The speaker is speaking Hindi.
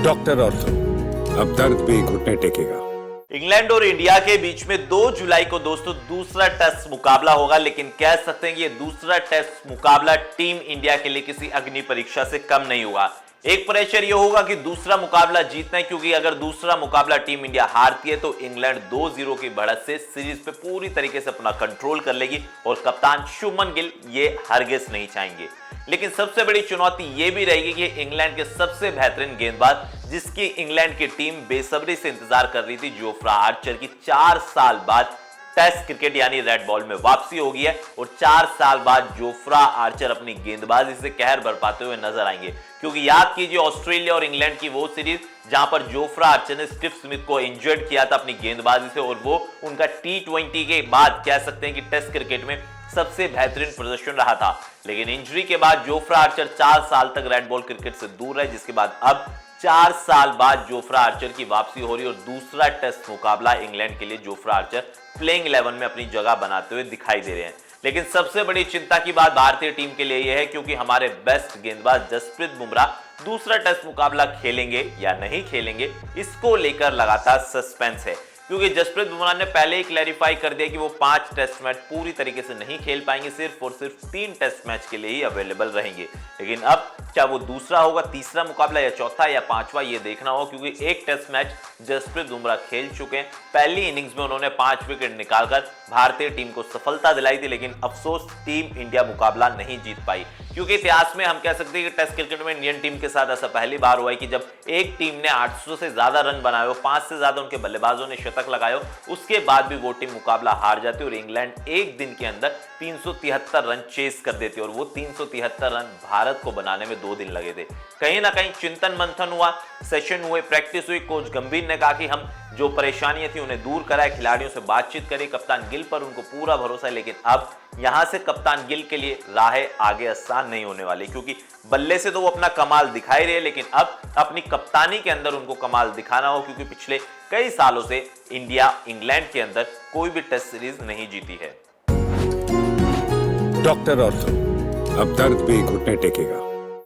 डॉक्टर ऑर्थो, अब दर्द भी घुटने टेकेगा। इंग्लैंड और इंडिया के बीच में 2 जुलाई को दोस्तों दूसरा टेस्ट मुकाबला होगा, लेकिन कह सकते हैं कि ये दूसरा टेस्ट मुकाबला टीम इंडिया के लिए किसी अग्नि परीक्षा से कम नहीं होगा। एक प्रेशर ये होगा कि दूसरा मुकाबला जीतना है, क्योंकि अगर दूसरा मुकाबला टीम इंडिया हारती है तो इंग्लैंड 2-0 की बढ़त से सीरीज पे पूरी तरीके से अपना कंट्रोल कर लेगी और कप्तान शुभमन गिल ये हरगिज नहीं चाहेंगे। लेकिन सबसे बड़ी चुनौती ये भी रहेगी कि इंग्लैंड के सबसे बेहतरीन गेंदबाज, जिसकी इंग्लैंड की टीम बेसब्री से इंतजार कर रही थी, जोफ्रा आर्चर की 4 साल बाद टेस्ट क्रिकेट यानी रेड बॉल में वापसी होगी है और 4 साल बाद जोफ्रा आर्चर अपनी गेंदबाजी से कहर बरपाते हुए नजर आएंगे। क्योंकि याद कीजिए ऑस्ट्रेलिया और इंग्लैंड की वो सीरीज जहां पर जोफ्रा आर्चर ने स्टीव स्मिथ को इंजर्ड किया था अपनी गेंदबाजी से, और वो उनका T20 के बाद कह सकते हैं कि टेस्ट क्रिकेट में सबसे बेहतरीन प्रदर्शन रहा था। लेकिन इंजरी के बाद जोफ्रा आर्चर 4 साल तक रेड बॉल क्रिकेट से दूर रहे, जिसके बाद अब 4 साल बाद जोफ्रा आर्चर की वापसी हो रही है और दूसरा टेस्ट मुकाबला इंग्लैंड के लिए जोफ्रा आर्चर प्लेइंग 11 में अपनी जगह बनाते हुए दिखाई दे रहे हैं। लेकिन सबसे बड़ी चिंता की बात भारतीय टीम के लिए यह है, क्योंकि हमारे बेस्ट गेंदबाज जसप्रीत बुमराह दूसरा टेस्ट मुकाबला खेलेंगे या नहीं खेलेंगे, इसको लेकर लगातार सस्पेंस है। क्योंकि जसप्रीत बुमराह ने पहले ही क्लैरिफाई कर दिया कि वो 5 टेस्ट मैच पूरी तरीके से नहीं खेल पाएंगे, सिर्फ और सिर्फ 3 टेस्ट मैच के लिए ही अवेलेबल रहेंगे। लेकिन अब चाहे वो दूसरा होगा, तीसरा मुकाबला या चौथा या पांचवा, ये देखना होगा, क्योंकि एक टेस्ट मैच जसप्रीत बुमराह खेल चुके हैं। पहली इनिंग्स में उन्होंने 5 विकेट निकालकर भारतीय टीम को सफलता दिलाई थी, लेकिन अफसोस टीम इंडिया मुकाबला नहीं जीत पाई। क्योंकि इतिहास में हम कह सकते हैं कि टेस्ट क्रिकेट में इंडियन टीम के साथ ऐसा पहली बार हुआ है कि जब एक टीम ने 800 से ज्यादा रन बनाए हो, 5 से ज्यादा उनके बल्लेबाजों ने शतक लगाए, उसके बाद भी वो टीम मुकाबला हार जाती और इंग्लैंड एक दिन के अंदर 373 रन चेस कर देती और वो 373 रन भारत को बनाने में 2 दिन लगे थे। कहीं ना कहीं चिंतन मंथन हुआ, सेशन हुए, प्रैक्टिस हुई। कोच गंभीर ने कहा कि हम जो परेशानियां थी उन्हें दूर कराए, खिलाड़ियों से बातचीत करी। कप्तान गिल पर उनको पूरा भरोसा है, लेकिन अब यहां से कप्तान गिल के लिए राहें आगे आसान नहीं होने वाली, क्योंकि बल्ले से तो वो अपना कमाल दिखाई रहे, लेकिन अब अपनी कप्तानी के अंदर उनको कमाल दिखाना हो, क्योंकि पिछले कई सालों से इंडिया इंग्लैंड के अंदर कोई भी टेस्ट सीरीज नहीं जीती है। डॉक्टर ऑर्थो, अब दर्द भी घुटने टेकेगा।